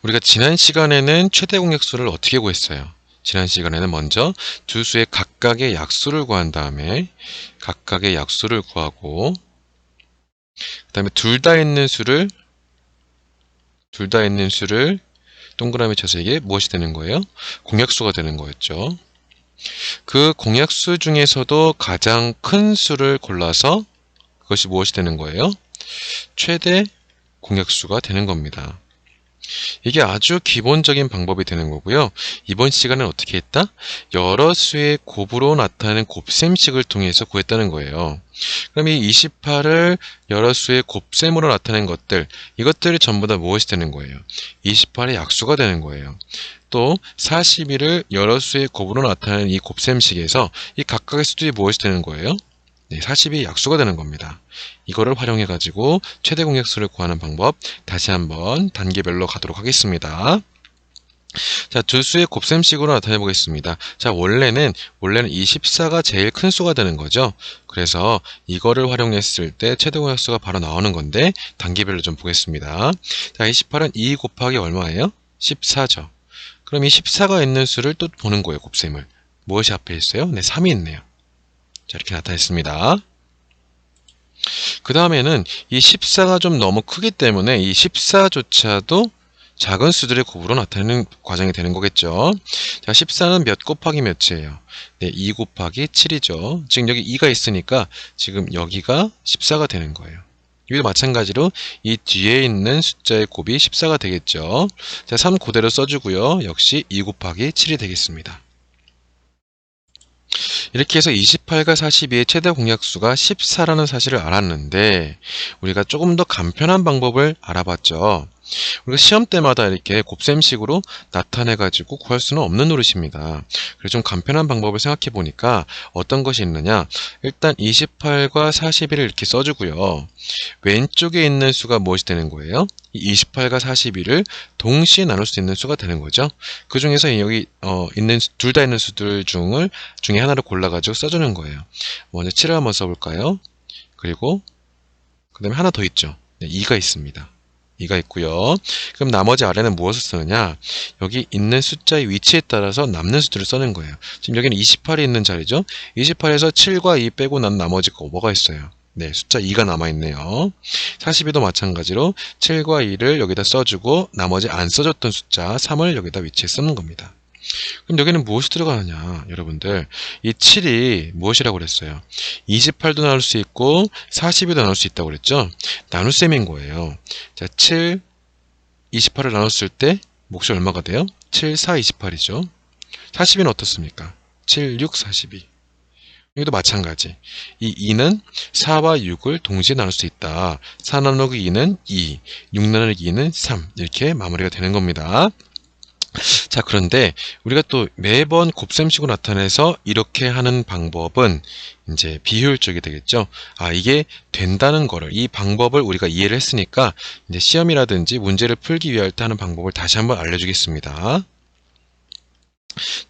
우리가 지난 시간에는 최대 공약수를 어떻게 구했어요? 지난 시간에는 먼저 두 수의 각각의 약수를 구한 다음에 각각의 약수를 구하고 그 다음에 둘 다 있는 수를 동그라미 쳐서 이게 무엇이 되는 거예요? 공약수가 되는 거였죠. 그 공약수 중에서도 가장 큰 수를 골라서 그것이 무엇이 되는 거예요? 최대 공약수가 되는 겁니다. 이게 아주 기본적인 방법이 되는 거고요. 이번 시간은 어떻게 했다? 여러 수의 곱으로 나타나는 곱셈식을 통해서 구했다는 거예요. 그럼 이 28을 여러 수의 곱셈으로 나타낸 것들, 이것들이 전부 다 무엇이 되는 거예요? 28의 약수가 되는 거예요. 또 41을 여러 수의 곱으로 나타내는 이 곱셈식에서 이 각각의 수들이 무엇이 되는 거예요? 네, 40이 약수가 되는 겁니다. 이거를 활용해 가지고 최대 공약수를 구하는 방법 다시 한번 단계별로 가도록 하겠습니다. 자, 두 수의 곱셈식으로 나타내 보겠습니다. 자, 원래는 24가 제일 큰 수가 되는 거죠. 그래서 이거를 활용했을 때 최대 공약수가 바로 나오는 건데 단계별로 좀 보겠습니다. 자, 28은 2 곱하기 얼마예요? 14죠. 그럼 이 14가 있는 수를 또 보는 거예요, 곱셈을. 무엇이 앞에 있어요? 네, 3이 있네요. 자, 이렇게 나타냈습니다. 그 다음에는 이 14가 좀 너무 크기 때문에 이 14조차도 작은 수들의 곱으로 나타내는 과정이 되는 거겠죠. 자, 14는 몇 곱하기 몇이에요? 네, 2 곱하기 7이죠. 지금 여기 2가 있으니까 지금 여기가 14가 되는 거예요. 여기도 마찬가지로 이 뒤에 있는 숫자의 곱이 14가 되겠죠. 자, 3 그대로 써주고요. 역시 2 곱하기 7이 되겠습니다. 이렇게 해서 28과 42의 최대 공약수가 14라는 사실을 알았는데 우리가 조금 더 간편한 방법을 알아봤죠. 우리가 시험 때마다 이렇게 곱셈식으로 나타내가지고 구할 수는 없는 노릇입니다. 그래서 좀 간편한 방법을 생각해 보니까 어떤 것이 있느냐. 일단 28과 41을 이렇게 써주고요. 왼쪽에 있는 수가 무엇이 되는 거예요? 28과 41을 동시에 나눌 수 있는 수가 되는 거죠. 그 중에서 여기 있는 둘 다 있는 수들 중에 하나를 골라가지고 써주는 거예요. 먼저 7을 한번 써볼까요? 그리고 그 다음에 하나 더 있죠. 네, 2가 있습니다. 2가 있고요. 그럼 나머지 아래는 무엇을 쓰느냐? 여기 있는 숫자의 위치에 따라서 남는 수들을 쓰는 거예요. 지금 여기는 28이 있는 자리죠. 28에서 7과 2 빼고 난 나머지가 뭐가 있어요? 네, 숫자 2가 남아있네요. 42도 마찬가지로 7과 2를 여기다 써주고 나머지 안 써줬던 숫자 3을 여기다 위치에 쓰는 겁니다. 그럼 여기는 무엇이 들어가느냐? 여러분들, 이 7이 무엇이라고 그랬어요? 28도 나눌 수 있고 42도 나눌 수 있다고 그랬죠? 나눗셈인 거예요. 자, 7, 28을 나눴을 때 몫이 얼마가 돼요? 7, 4, 28이죠. 42는 어떻습니까? 7, 6, 42. 여기도 마찬가지. 이 2는 4와 6을 동시에 나눌 수 있다. 4 나누기 2는 2, 6 나누기 2는 3. 이렇게 마무리가 되는 겁니다. 자, 그런데 우리가 또 매번 곱셈식으로 나타내서 이렇게 하는 방법은 이제 비효율적이 되겠죠. 아, 이게 된다는 거를, 이 방법을 우리가 이해를 했으니까 이제 시험이라든지 문제를 풀기 위할 때 하는 방법을 다시 한번 알려주겠습니다.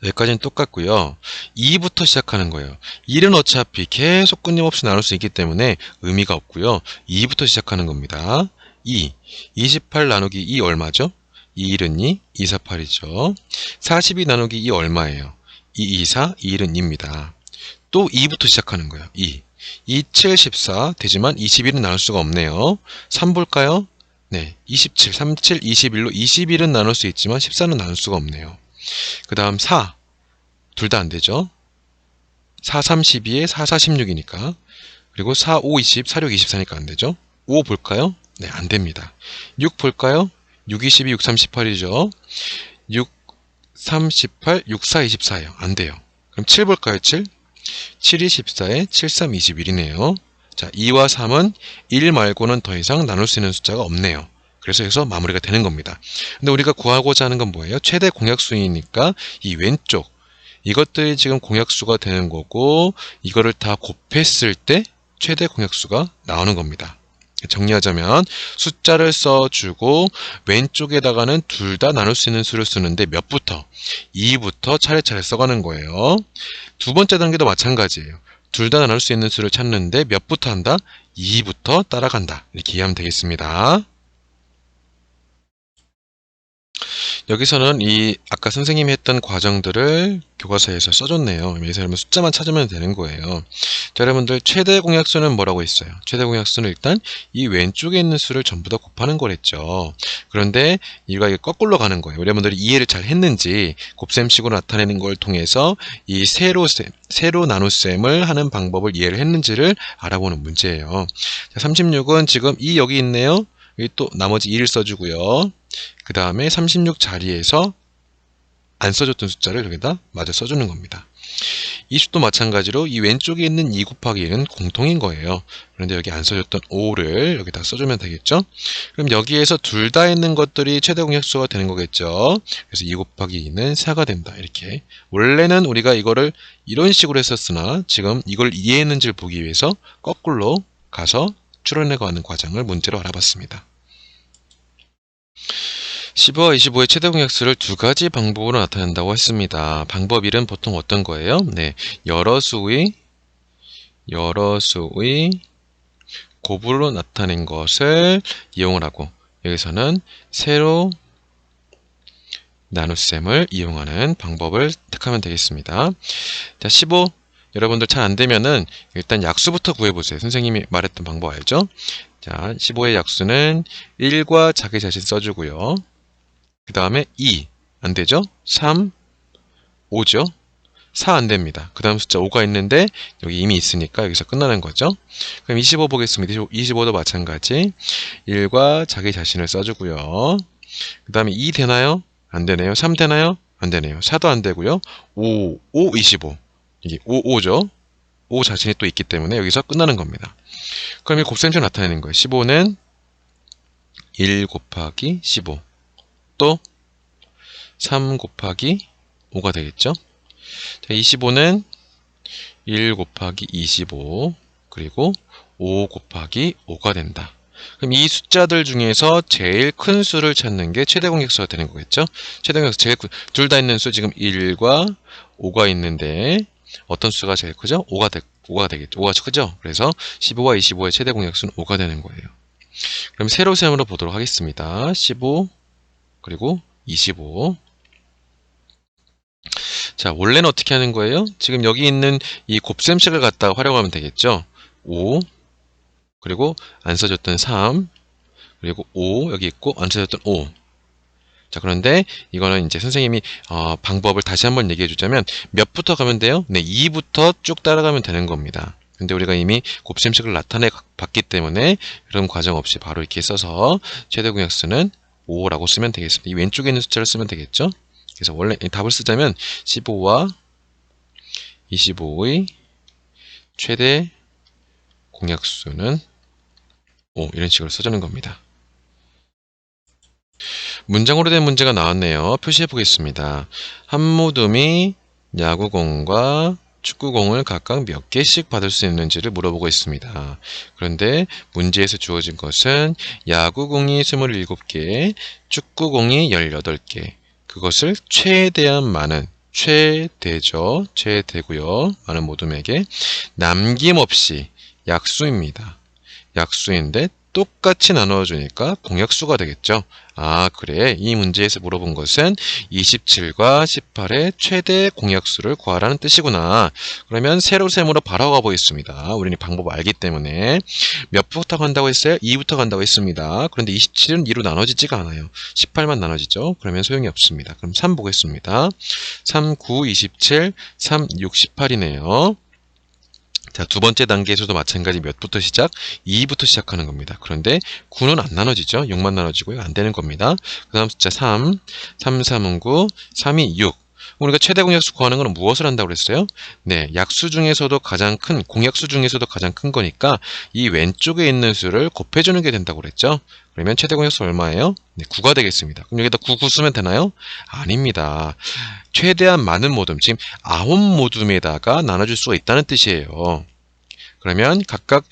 여기까지는 똑같고요. 2부터 시작하는 거예요. 1은 어차피 계속 끊임없이 나눌 수 있기 때문에 의미가 없고요. 2부터 시작하는 겁니다. 2, 28 나누기 2 얼마죠? 2, 1은 2, 2, 4, 8이죠. 42 나누기 2 얼마예요? 2, 2, 4, 2, 1은 2입니다. 또 2부터 시작하는 거예요. 2, 2, 7, 14 되지만 21은 나눌 수가 없네요. 3 볼까요? 네, 27, 3, 7, 21로 21은 나눌 수 있지만 14는 나눌 수가 없네요. 그 다음 4, 둘 다 안 되죠. 4, 32에 4, 4, 16이니까. 그리고 4, 5, 20, 4, 6, 24니까 안 되죠. 5 볼까요? 네, 안 됩니다. 6 볼까요? 6, 22, 6, 38이죠. 6, 38, 6, 4, 24예요. 안 돼요. 그럼 7 볼까요? 7? 7, 2, 14에 7, 3, 21이네요. 자, 2와 3은 1 말고는 더 이상 나눌 수 있는 숫자가 없네요. 그래서 여기서 마무리가 되는 겁니다. 근데 우리가 구하고자 하는 건 뭐예요? 최대 공약수이니까 이 왼쪽, 이것들이 지금 공약수가 되는 거고 이거를 다 곱했을 때 최대 공약수가 나오는 겁니다. 정리하자면 숫자를 써주고 왼쪽에다가는 둘 다 나눌 수 있는 수를 쓰는데 몇부터? 2부터 차례차례 써가는 거예요. 두 번째 단계도 마찬가지예요. 둘 다 나눌 수 있는 수를 찾는데 몇부터 한다? 2부터 따라간다. 이렇게 이해하면 되겠습니다. 여기서는 이 아까 선생님이 했던 과정들을 교과서에서 써줬네요. 여기서 여러분 숫자만 찾으면 되는 거예요. 자, 여러분들 최대 공약수는 뭐라고 했어요? 최대 공약수는 일단 이 왼쪽에 있는 수를 전부 다 곱하는 거랬죠. 그런데 이거 거꾸로 가는 거예요. 여러분들이 이해를 잘 했는지 곱셈식으로 나타내는 걸 통해서 이 세로 나눗셈을 하는 방법을 이해를 했는지를 알아보는 문제예요. 자, 36은 지금 여기 있네요. 여기 또 나머지 2를 써주고요. 그 다음에 36 자리에서 안 써줬던 숫자를 여기다 마저 써주는 겁니다. 이 수도 마찬가지로 이 왼쪽에 있는 2 곱하기 1은 공통인 거예요. 그런데 여기 안 써줬던 5를 여기다 써주면 되겠죠. 그럼 여기에서 둘 다 있는 것들이 최대 공약수가 되는 거겠죠. 그래서 2 곱하기 2는 4가 된다. 이렇게. 원래는 우리가 이거를 이런 식으로 했었으나 지금 이걸 이해했는지를 보기 위해서 거꾸로 가서 추론해가는 과정을 문제로 알아봤습니다. 15와 25의 최대 공약수를 두 가지 방법으로 나타낸다고 했습니다. 방법 1은 보통 어떤 거예요? 네, 여러 수의 곱으로 나타낸 것을 이용을 하고, 여기서는 세로 나눗셈을 이용하는 방법을 택하면 되겠습니다. 자, 15 여러분들 잘 안되면은 일단 약수부터 구해보세요. 선생님이 말했던 방법 알죠? 자, 15의 약수는 1과 자기 자신 써주고요. 그 다음에 2 안되죠? 3 5죠? 4 안됩니다. 그 다음 숫자 5가 있는데 여기 이미 있으니까 여기서 끝나는 거죠. 그럼 25 보겠습니다. 25도 마찬가지 1과 자기 자신을 써주고요. 그 다음에 2 되나요? 안되네요. 3 되나요? 안되네요. 4도 안되고요. 5 25 이게 5죠. 5 자신이 또 있기 때문에 여기서 끝나는 겁니다. 그럼 이 곱셈식으로 나타내는 거예요. 15는 1 곱하기 15 또 3 곱하기 5가 되겠죠. 자, 25는 1 곱하기 25 그리고 5 곱하기 5가 된다. 그럼 이 숫자들 중에서 제일 큰 수를 찾는 게 최대 공약수가 되는 거겠죠. 최대 공약수 제일 큰, 둘 다 있는 수 지금 1과 5가 있는데 어떤 수가 제일 크죠? 5가 되겠죠. 5가 크죠. 그래서 15와 25의 최대 공약수는 5가 되는 거예요. 그럼 세로셈으로 보도록 하겠습니다. 15 그리고 25. 자, 원래는 어떻게 하는 거예요? 지금 여기 있는 이 곱셈식을 갖다가 활용하면 되겠죠. 5 그리고 안 써줬던 3 그리고 5 여기 있고 안 써줬던 5. 자, 그런데 이거는 이제 선생님이 방법을 다시 한번 얘기해 주자면 몇부터 가면 돼요? 네, 2부터 쭉 따라가면 되는 겁니다. 근데 우리가 이미 곱셈식을 나타내 봤기 때문에 그런 과정 없이 바로 이렇게 써서 최대 공약수는 5라고 쓰면 되겠습니다. 이 왼쪽에 있는 숫자를 쓰면 되겠죠. 그래서 원래 답을 쓰자면 15와 25의 최대 공약수는 5 이런 식으로 써주는 겁니다. 문장으로 된 문제가 나왔네요. 표시해 보겠습니다. 한 모둠이 야구공과 축구공을 각각 몇 개씩 받을 수 있는지를 물어보고 있습니다. 그런데 문제에서 주어진 것은 야구공이 27개, 축구공이 18개, 그것을 최대한 많은, 최대죠. 최대고요. 많은 모둠에게 남김없이 약수입니다. 약수인데 똑같이 나눠주니까 공약수가 되겠죠. 아, 그래. 이 문제에서 물어본 것은 27과 18의 최대 공약수를 구하라는 뜻이구나. 그러면 세로셈으로 바로 가보겠습니다. 우리는 방법 알기 때문에. 몇부터 간다고 했어요? 2부터 간다고 했습니다. 그런데 27은 2로 나눠지지가 않아요. 18만 나눠지죠. 그러면 소용이 없습니다. 그럼 3 보겠습니다. 3, 9, 27, 3, 6, 18이네요. 자, 두 번째 단계에서도 마찬가지 몇부터 시작? 2부터 시작하는 겁니다. 그런데 9는 안 나눠지죠. 6만 나눠지고요. 안 되는 겁니다. 그 다음 숫자 3, 3, 3은 9, 3이 6. 우리가 최대 공약수 구하는 것은 무엇을 한다고 그랬어요? 네, 약수 중에서도 가장 큰, 공약수 중에서도 가장 큰 거니까 이 왼쪽에 있는 수를 곱해주는 게 된다고 그랬죠. 그러면 최대 공약수 얼마예요? 네, 9가 되겠습니다. 그럼 여기다 9, 9 쓰면 되나요? 아닙니다. 최대한 많은 모둠, 지금 9모둠에다가 나눠줄 수가 있다는 뜻이에요. 그러면 각각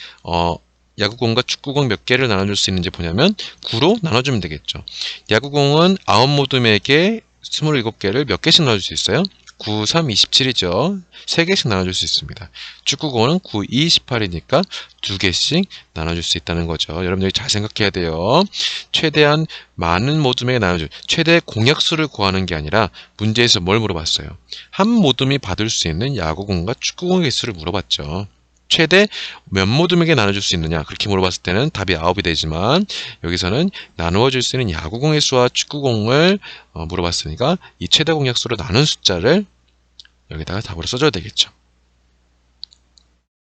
야구공과 축구공 몇 개를 나눠줄 수 있는지 보냐면 9로 나눠주면 되겠죠. 야구공은 9모둠에게 27개를 몇 개씩 나눠줄 수 있어요? 9, 3, 27이죠. 3개씩 나눠줄 수 있습니다. 축구공은 9, 2, 18이니까 2개씩 나눠줄 수 있다는 거죠. 여러분들이 잘 생각해야 돼요. 최대한 많은 모둠에게 나눠줄, 최대 공약수를 구하는 게 아니라 문제에서 뭘 물어봤어요? 한 모둠이 받을 수 있는 야구공과 축구공의 개수를 물어봤죠. 최대 몇 모둠에게 나눠줄 수 있느냐, 그렇게 물어봤을 때는 답이 9이 되지만 여기서는 나누어 줄 수 있는 야구공의 수와 축구공을 물어봤으니까 이 최대 공약수로 나눈 숫자를 여기다가 답으로 써줘야 되겠죠.